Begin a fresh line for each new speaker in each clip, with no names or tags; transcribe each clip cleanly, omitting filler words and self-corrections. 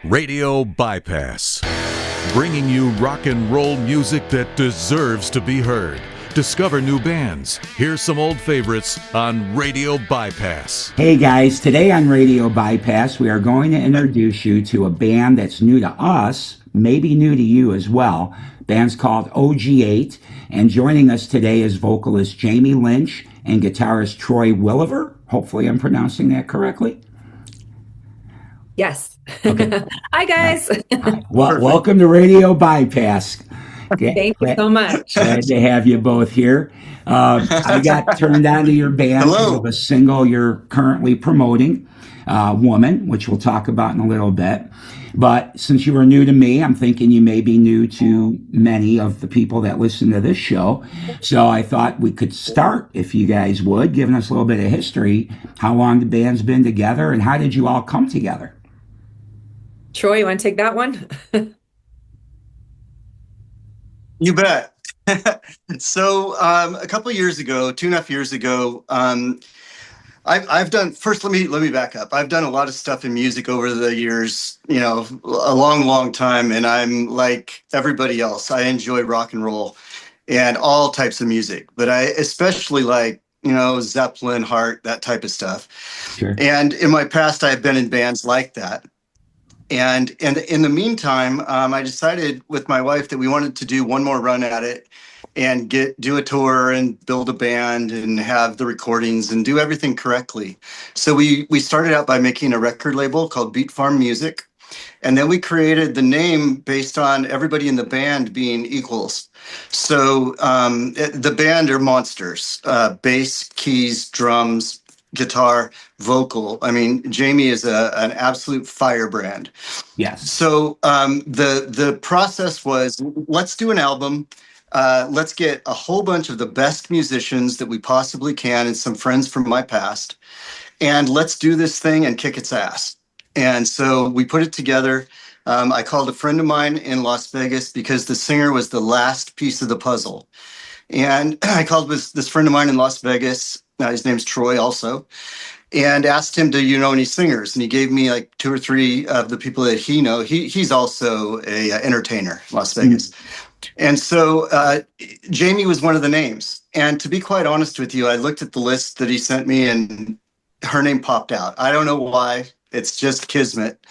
Radio Bypass, bringing you rock and roll music that deserves to be heard. Discover new bands. Here's some old favorites on Radio Bypass.
Hey guys, today on Radio Bypass, we are going to introduce you to a band that's new to us, maybe new to you as well. Band's called OG8, and joining us today is vocalist Jaime Lynch and guitarist Troy Williver. Hopefully I'm pronouncing that correctly.
Yes.
Okay.
Hi, guys.
Hi. Well, welcome to Radio Bypass.
Thank you so much.
Glad to have you both here. I got turned on to your band because of a single you're currently promoting, Woman, which we'll talk about in a little bit. But since you were new to me, I'm thinking you may be new to many of the people that listen to this show. So I thought we could start, if you guys would, giving us a little bit of history, how long the band's been together, and how did you all come together?
Troy, you want to take that one?
You bet. So a couple of years ago, 2.5 years ago, I've done, first let me back up. I've done a lot of stuff in music over the years, you know, a long time, and I'm like everybody else. I enjoy rock and roll and all types of music, but I especially like, you know, Zeppelin, Heart, that type of stuff.
Sure.
And in my past, I've been in bands like that. And in the meantime, I decided with my wife that we wanted to do one more run at it and do a tour and build a band and have the recordings and do everything correctly. So we started out by making a record label called Beat Farm Music. And then we created the name based on everybody in the band being equals. So the band are monsters, bass, keys, drums, guitar, vocal. I mean, Jaime is an absolute firebrand.
Yes.
So the process was, let's do an album. Let's get a whole bunch of the best musicians that we possibly can and some friends from my past, and let's do this thing and kick its ass. And so we put it together. I called a friend of mine in Las Vegas because the singer was the last piece of the puzzle. And I called this friend of mine in Las Vegas. His name's Troy also, and asked him, do you know any singers? And he gave me like 2 or 3 of the people that he know. He's also a entertainer in Las Vegas. And so Jaime was one of the names. And to be quite honest with you, I looked at the list that he sent me and her name popped out. I don't know why. It's just kismet.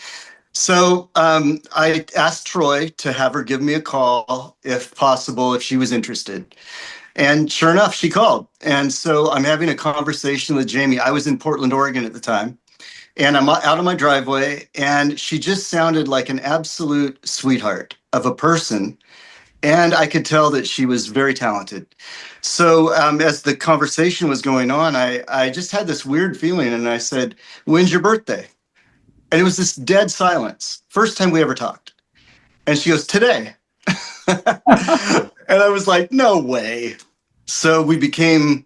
So I asked Troy to have her give me a call, if possible, if she was interested. And sure enough, she called. And so I'm having a conversation with Jaime. I was in Portland, Oregon at the time. And I'm out of my driveway. And she just sounded like an absolute sweetheart of a person. And I could tell that she was very talented. So as the conversation was going on, I just had this weird feeling. And I said, when's your birthday? And it was this dead silence. First time we ever talked. And she goes, today. And I was like, no way. So we became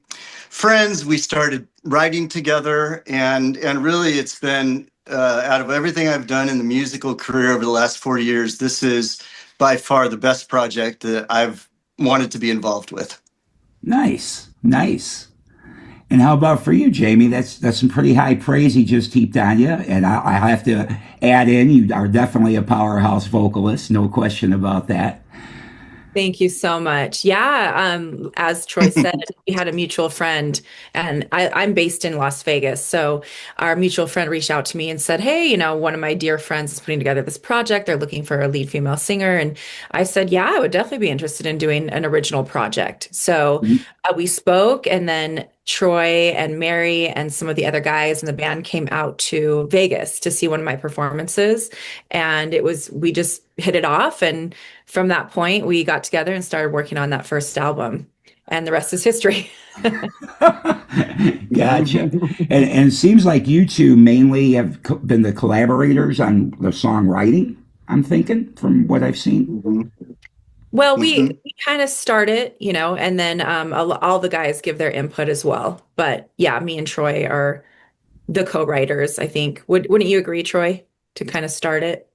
friends. We started writing together. And really, it's been, out of everything I've done in the musical career over the last 40 years, this is by far the best project that I've wanted to be involved with.
Nice. And how about for you, Jaime? That's some pretty high praise he just heaped on you. And I have to add in, you are definitely a powerhouse vocalist, no question about that.
Thank you so much. Yeah, as Troy said, we had a mutual friend, and I'm based in Las Vegas. So our mutual friend reached out to me and said, hey, you know, one of my dear friends is putting together this project. They're looking for a lead female singer. And I said, yeah, I would definitely be interested in doing an original project. So we spoke, and then Troy and Mary and some of the other guys in the band came out to Vegas to see one of my performances. And we just hit it off. And from that point, we got together and started working on that first album. And the rest is history.
Gotcha. And it seems like you two mainly have been the collaborators on the songwriting, I'm thinking, from what I've seen.
Well, we kind of start it, you know, and then all the guys give their input as well. But yeah, me and Troy are the co-writers, I think. Wouldn't you agree, Troy, to kind of start it?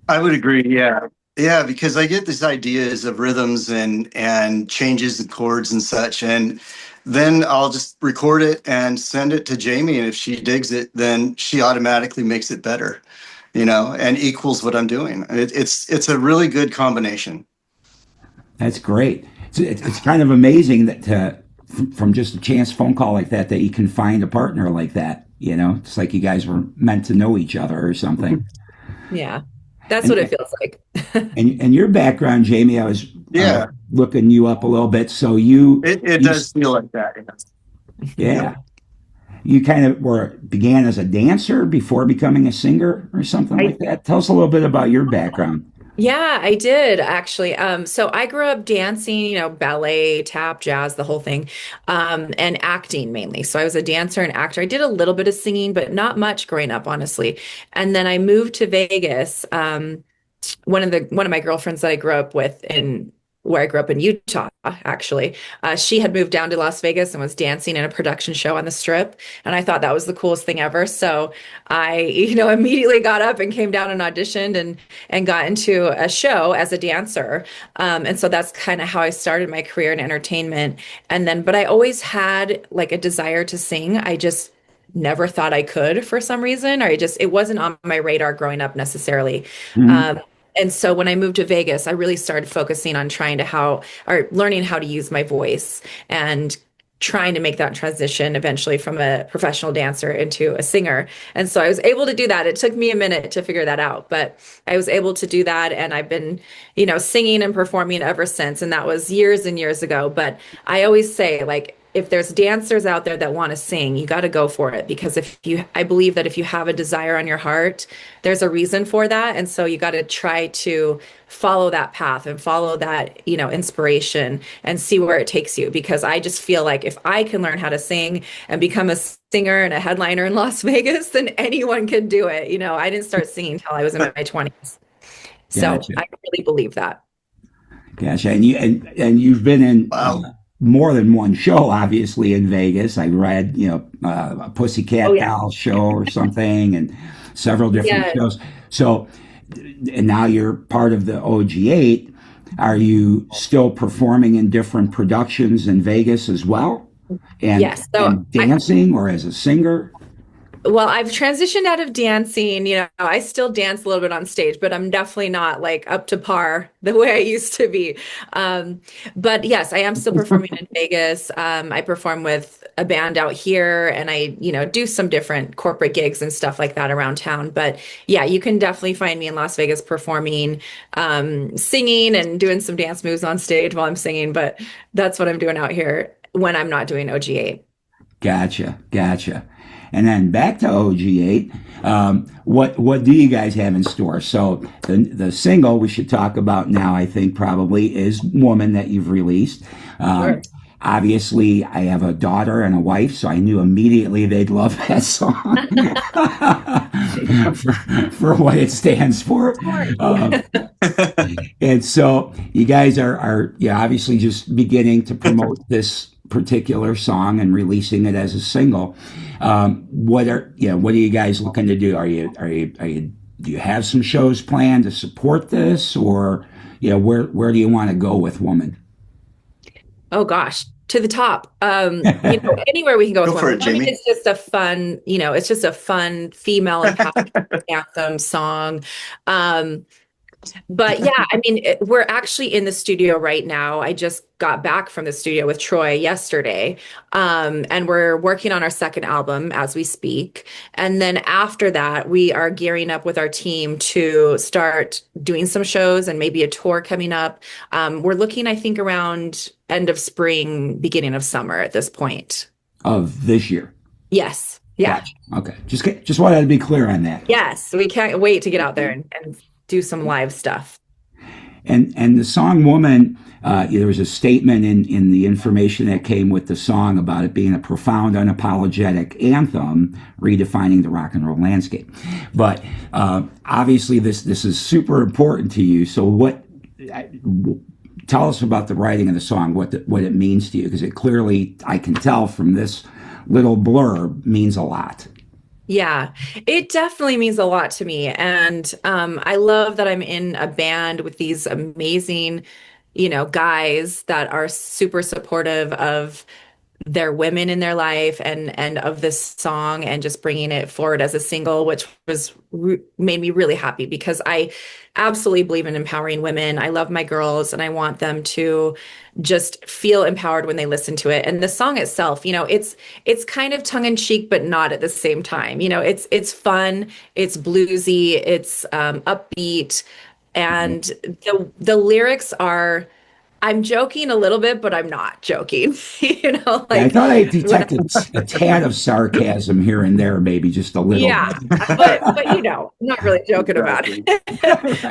I would agree, yeah. Yeah, because I get these ideas of rhythms and changes and chords and such, and then I'll just record it and send it to Jaime, and if she digs it, then she automatically makes it better. and equals what I'm doing. It's a really good combination.
That's great. It's kind of amazing that from just a chance phone call like that you can find a partner like that. It's like you guys were meant to know each other or something.
Yeah, that's what it feels like.
and your background, Jaime, I was looking you up a little bit. So
it does feel like that.
Yeah. You kind of began as a dancer before becoming a singer or something like that. Tell us a little bit about your background.
Yeah, I did actually. So I grew up dancing, ballet, tap, jazz, the whole thing, and acting mainly. So I was a dancer and actor. I did a little bit of singing, but not much growing up, honestly. And then I moved to Vegas. One of my girlfriends that I grew up with where I grew up in Utah, actually, she had moved down to Las Vegas and was dancing in a production show on the Strip, and I thought that was the coolest thing ever. So I, immediately got up and came down and auditioned and got into a show as a dancer. And so that's kind of how I started my career in entertainment. But I always had like a desire to sing. I just never thought I could for some reason, or it wasn't on my radar growing up necessarily.
Mm-hmm.
And so when I moved to Vegas, I really started focusing on learning how to use my voice and trying to make that transition eventually from a professional dancer into a singer. And so I was able to do that. It took me a minute to figure that out, but I was able to do that. And I've been, singing and performing ever since. And that was years and years ago. But I always say, like, if there's dancers out there that want to sing, you got to go for it, because I believe that if you have a desire on your heart, there's a reason for that. And so you got to try to follow that path and follow that, inspiration and see where it takes you. Because I just feel like if I can learn how to sing and become a singer and a headliner in Las Vegas, then anyone can do it. I didn't start singing until I was in my 20s. So
Gotcha.
I really believe that.
Gotcha. And you've been in more than one show, obviously, in Vegas. I read, a Pussycat Doll show or something, and several different shows. So, and now you're part of the OG8. Are you still performing in different productions in Vegas as well? And,
yes. So
and dancing or as a singer?
Well, I've transitioned out of dancing. I still dance a little bit on stage, but I'm definitely not like up to par the way I used to be. But yes, I am still performing in Vegas. I perform with a band out here, and I, do some different corporate gigs and stuff like that around town. But yeah, you can definitely find me in Las Vegas performing, singing and doing some dance moves on stage while I'm singing. But that's what I'm doing out here when I'm not doing OG8.
Gotcha. And then back to OG8, what do you guys have in store? So the single we should talk about now, I think probably, is Woman, that you've released.
Sure.
Obviously, I have a daughter and a wife, so I knew immediately they'd love that song for what it stands for. And so you guys are obviously just beginning to promote this particular song and releasing it as a single. What are you guys looking to do? Are you do you have some shows planned to support this, or where do you want to go with Woman?
Oh gosh, to the top. Anywhere we can go with
for
Woman.
it, Jaime.
It's just a fun, it's just a fun female empowerment anthem song. But yeah, we're actually in the studio right now. I just got back from the studio with Troy yesterday. And we're working on our second album as we speak. And then after that, we are gearing up with our team to start doing some shows and maybe a tour coming up. We're looking, I think, around end of spring, beginning of summer at this point.
Of this year?
Yes. Yeah.
Gotcha. Okay. Just wanted to be clear on that.
Yes. We can't wait to get out there and do some live stuff.
And the song Woman, there was a statement in the information that came with the song about it being a profound, unapologetic anthem redefining the rock and roll landscape. But obviously this is super important to you. So tell us about the writing of the song, what it means to you, because it clearly, I can tell from this little blurb, means a lot.
Yeah, it definitely means a lot to me. And I love that I'm in a band with these amazing, guys that are super supportive of their women in their life and of this song and just bringing it forward as a single, which made me really happy because I absolutely believe in empowering women. I love my girls and I want them to just feel empowered when they listen to it. And the song itself, it's kind of tongue in cheek, but not at the same time. It's fun, it's bluesy, it's upbeat, and the lyrics are. I'm joking a little bit, but I'm not joking.
I thought I detected a tad of sarcasm here and there, maybe just a little.
Yeah, but I'm not really joking about it.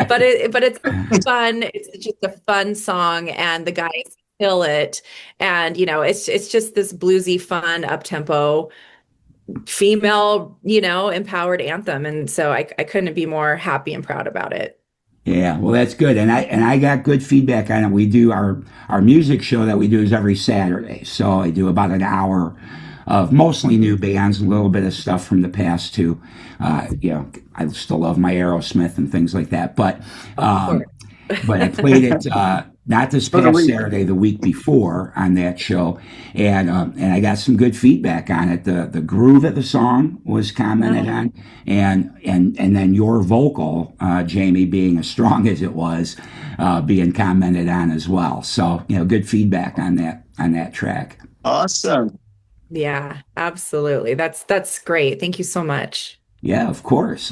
but it's fun. It's just a fun song, and the guys kill it. And it's just this bluesy, fun, up tempo, female, empowered anthem. And so I couldn't be more happy and proud about it.
Yeah, well, that's good, and I got good feedback on it. We do our music show that we do is every Saturday, so I do about an hour of mostly new bands, a little bit of stuff from the past too. I still love my Aerosmith and things like that, but I played it not this past Saturday, the week before on that show, and I got some good feedback on it. The groove of the song was commented on, and then your vocal, Jaime, being as strong as it was, being commented on as well. So good feedback on that track.
Awesome.
Yeah, absolutely. That's great. Thank you so much.
Yeah, of course.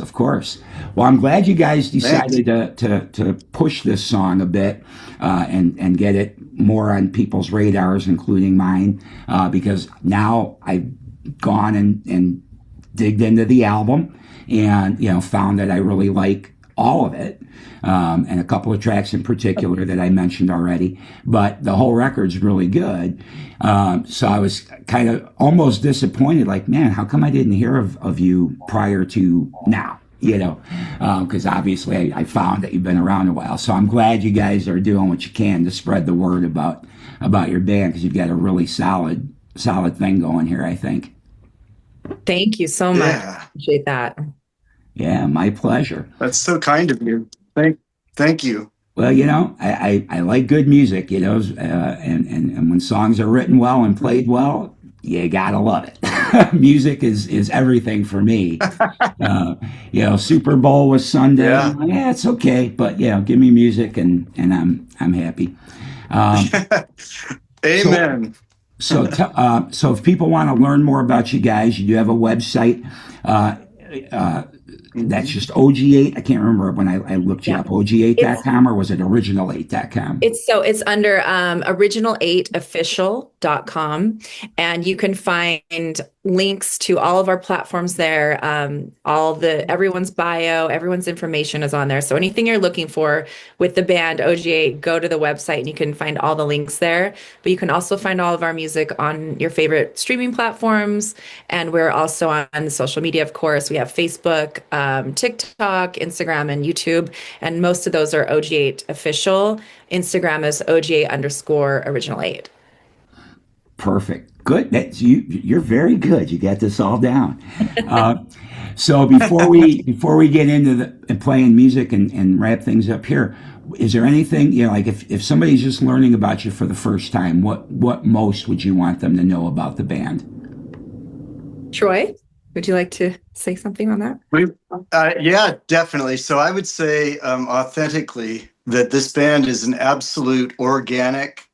Well, I'm glad you guys decided to push this song a bit and get it more on people's radars, including mine, because now I've gone and digged into the album and found that I really like all of it, and a couple of tracks in particular that I mentioned already. But the whole record's really good. So I was kind of almost disappointed, like, man, how come I didn't hear of you prior to now? Because obviously I found that you've been around a while. So I'm glad you guys are doing what you can to spread the word about your band, because you've got a really solid thing going here, I think.
Thank you so much.
Yeah.
Appreciate that.
Yeah, my pleasure.
That's so kind of you. Thank you.
Well, I like good music, and when songs are written well and played well, you gotta love it. Music is everything for me. Super Bowl was Sunday. Yeah, it's okay, but give me music and I'm happy.
Amen.
So if people want to learn more about you guys, you do have a website. That's just OG8. I can't remember when I looked you up. OG8.com, or was it original8.com?
It's under original8official.com, and you can find links to all of our platforms there. Everyone's bio, everyone's information is on there. So anything you're looking for with the band OG8, go to the website and you can find all the links there. But you can also find all of our music on your favorite streaming platforms. And we're also on social media, of course. We have Facebook, TikTok, Instagram, and YouTube. And most of those are OG8 official. Instagram is OG8_original8.
Perfect. Good. That's you're very good. You got this all down. So before we get into playing music and wrap things up here, is there anything, like if somebody's just learning about you for the first time, what most would you want them to know about the band?
Troy, would you like to say something on that?
Yeah, definitely. So I would say authentically that this band is an absolute organic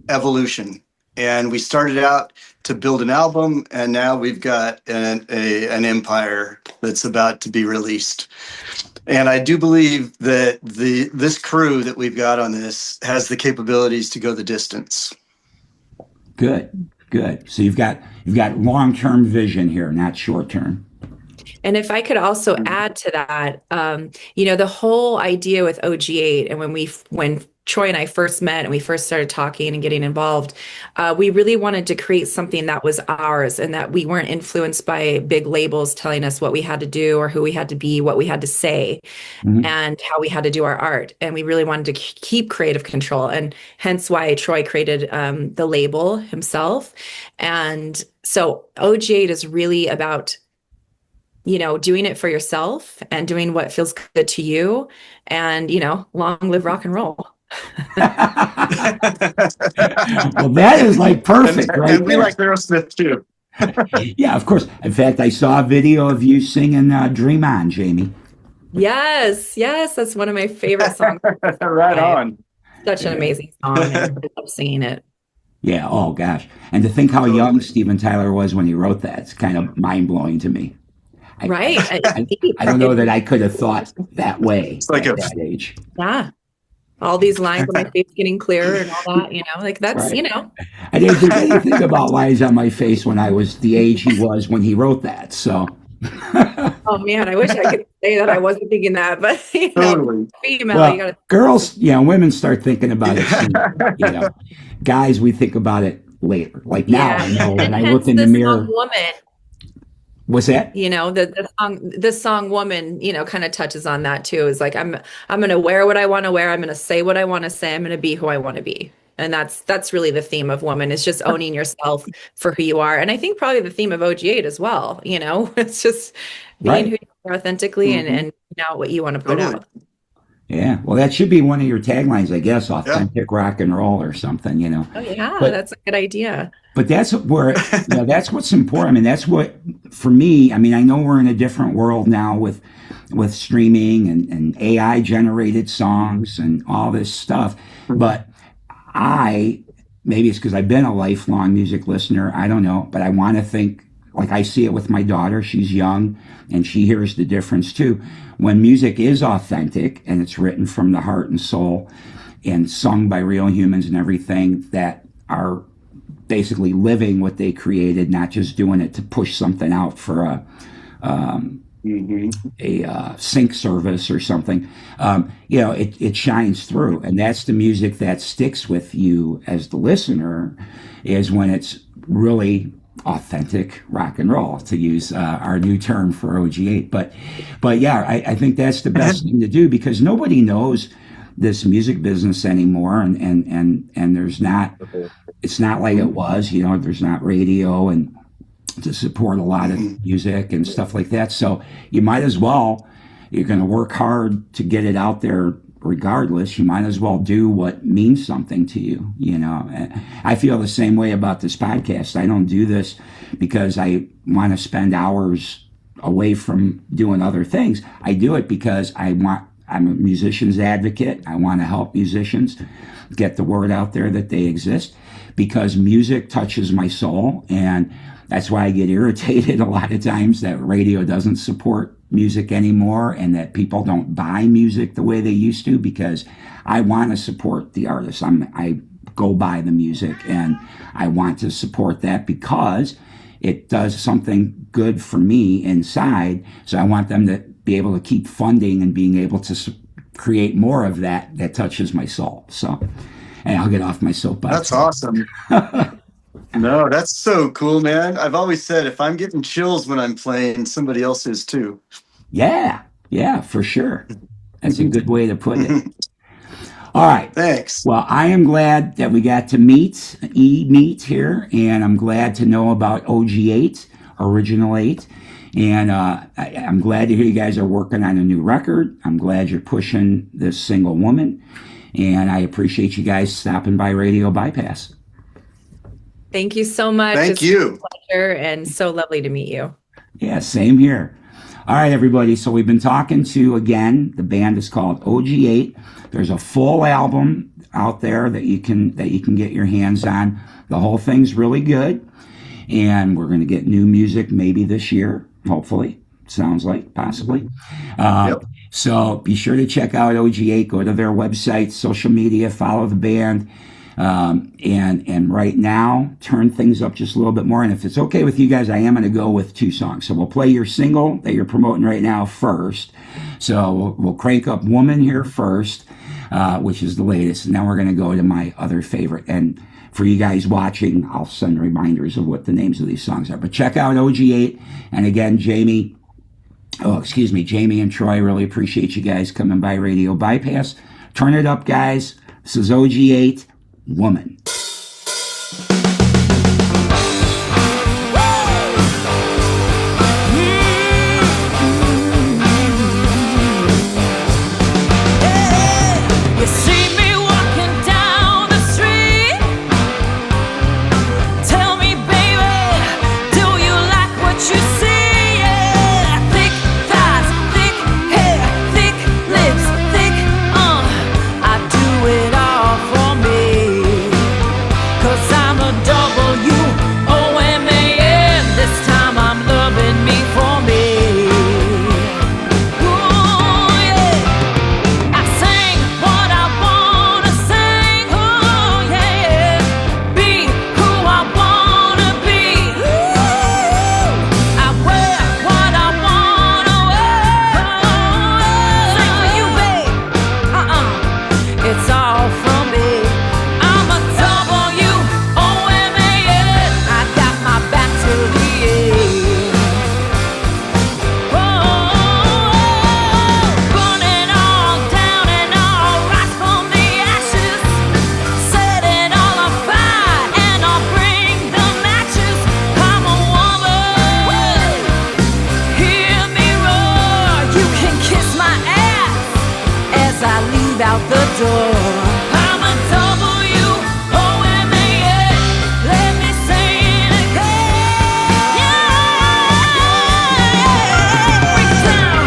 evolution. And we started out to build an album, and now we've got an empire that's about to be released. And I do believe that this crew that we've got on this has the capabilities to go the distance. Good.
So you've got long-term vision here, not short-term.
And if I could also add to that, the whole idea with OG8, and when Troy and I first met and we first started talking and getting involved, we really wanted to create something that was ours and that we weren't influenced by big labels telling us what we had to do or who we had to be, what we had to say, and how we had to do our art. And we really wanted to keep creative control. And hence why Troy created the label himself. And so OG8 is really about doing it for yourself and doing what feels good to you, and long live rock and roll.
Well, that is like perfect, right?
And we like Aerosmith too.
Yeah, of course. In fact, I saw a video of you singing "Dream On," Jamie.
Yes, yes, that's one of my favorite songs.
Right on.
Such an amazing song, and I love singing it.
Yeah. Oh gosh. And to think how young Steven Tyler was when he wrote that, it's kind of mind blowing to me.
Right.
I don't know that I could have thought that way
It's like
at that age.
Yeah. All these lines on my face getting clearer and all that, like that's,
Right. I didn't think anything about lines on my face when I was the age he was when he wrote that. So.
Oh man, I wish I could say that I wasn't thinking that, but
Totally.
female,
Well,
you gotta.
girls, women start thinking about it sooner, Guys, we think about it later. Like now, I know when I look in the mirror.
Woman.
What's that?
The song "Woman," kind of touches on that too. Is like I'm gonna wear what I want to wear. I'm gonna say what I want to say. I'm gonna be who I want to be. And that's really the theme of Woman, is just owning yourself for who you are. And I think probably the theme of OG8 as well. It's just being who you are authentically and out what you want to put out.
Yeah, well, that should be one of your taglines, I guess. Authentic rock and roll or something,
Oh yeah,
but,
that's a good idea.
But that's where that's what's important. I mean, that's what for me. I mean, I know we're in a different world now with streaming and AI generated songs and all this stuff. But maybe it's because I've been a lifelong music listener. I don't know, but I want to think like I see it with my daughter. She's young and she hears the difference too. When music is authentic and it's written from the heart and soul and sung by real humans and everything that are basically living what they created, not just doing it to push something out for a sync service or something, it shines through. And that's the music that sticks with you as the listener, is when it's really authentic rock and roll, to use our new term for OG8. But yeah, I think that's the best thing to do, because nobody knows this music business anymore, and there's not, it's not like it was, there's not radio and to support a lot of music and stuff like that. So you might as well, you're going to work hard to get it out there regardless. You might as well do what means something to you. I feel the same way about this podcast. I don't do this because I want to spend hours away from doing other things. I do it because I'm a musician's advocate. I want to help musicians get the word out there that they exist, because music touches my soul. And that's why I get irritated a lot of times that radio doesn't support music anymore and that people don't buy music the way they used to, because I want to support the artists. I go buy the music and I want to support that because it does something good for me inside. So I want them to be able to keep funding and being able to create more of that touches my soul. So, and I'll get off my soapbox.
That's awesome. No, that's so cool, man. I've always said if I'm getting chills when I'm playing, somebody else is too.
Yeah, for sure. That's a good way to put it. All right.
Thanks.
Well, I am glad that we got to meet here, and I'm glad to know about OG8, Original 8. And I'm glad to hear you guys are working on a new record. I'm glad you're pushing this single Woman. And I appreciate you guys stopping by Radio Bypass.
Thank you so much.
Thank you.
A pleasure and so lovely to meet you.
Yeah, same here. All right, everybody. So we've been talking to, again, the band is called OG8. There's a full album out there that you can get your hands on. The whole thing's really good. And we're going to get new music maybe this year, hopefully. Sounds like, possibly.
Yep.
So be sure to check out OG8. Go to their website, social media, follow the band. And right now, turn things up just a little bit more. And if it's okay with you guys, I am going to go with 2 songs. So we'll play your single that you're promoting right now first. So we'll crank up Woman here first, which is the latest. And then we're going to go to my other favorite. And for you guys watching, I'll send reminders of what the names of these songs are. But check out OG8. And again, Jamie and Troy, really appreciate you guys coming by Radio Bypass. Turn it up, guys. This is OG8, Woman.
You see me walk out the door. I'm a WOMAN. Let me say it again. Yeah. Break it down.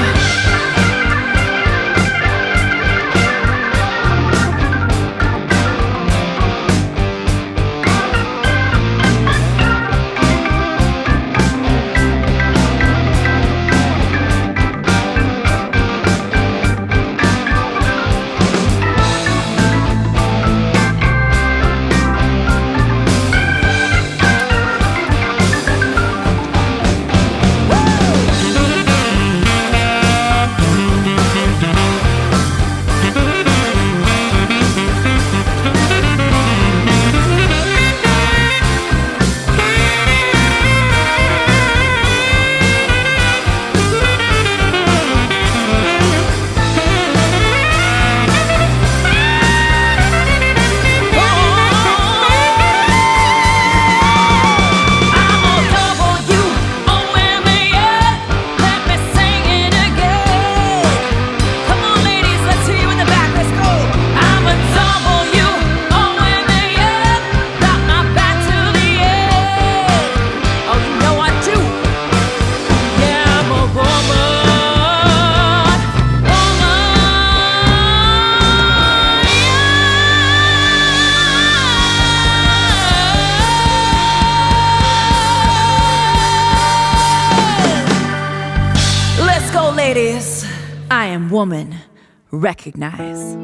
Ladies, I am woman. Recognize.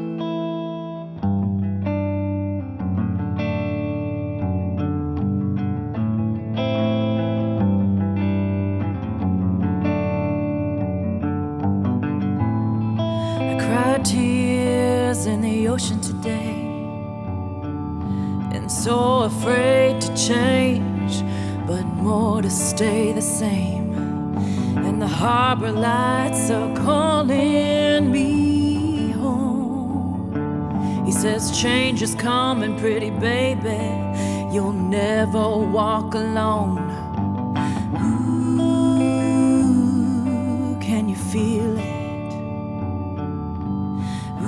I cried tears in the ocean today, and so afraid to change, but more to stay the same. And the harbor lights are calling me home. He says change is coming, pretty baby. You'll never walk alone. Ooh, can you feel it? Ooh,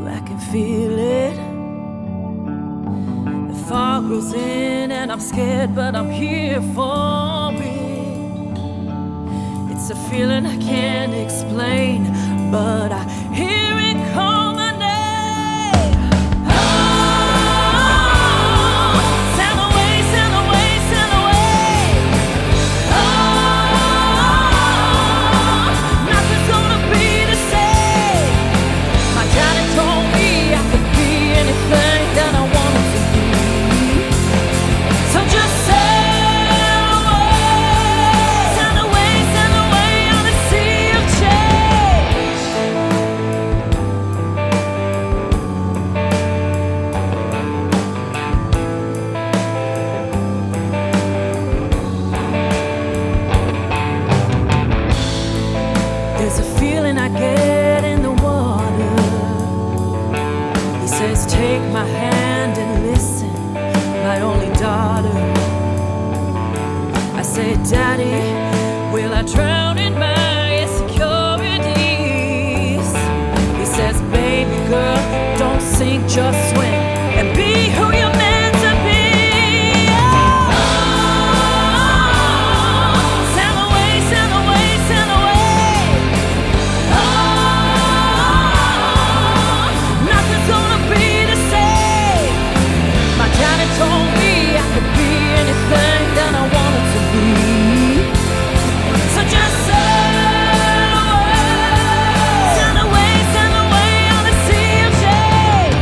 I can feel it. The fog grows in and I'm scared, but I'm here for it. It's a feeling I can't explain, but I hear it call my name. Oh, send away, send away, send away. Oh, nothing's gonna be the same. My daddy told me I could be anything that I wanted to be. So just take my hand and listen, my only daughter. I say, Daddy, will I drown in my insecurities? He says, baby girl, don't sink, just swim and be who you're meant to be. Send away, send away, send away. Nothing's gonna be the same. My daddy told me I could be anything that I wanted to be. So just send away on the sea of change.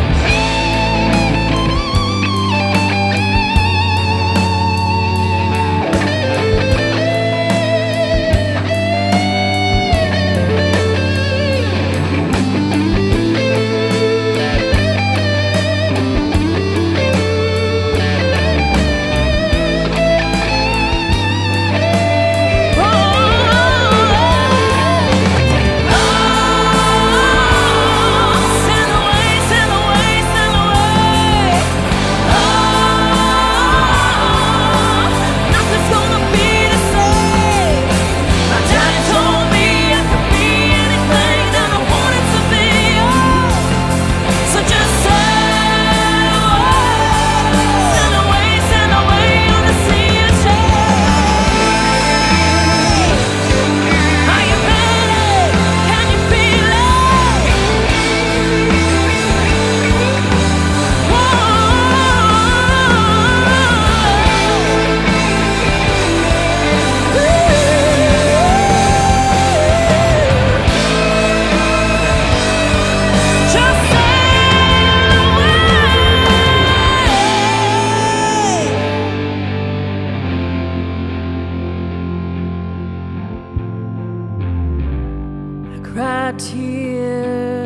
tears.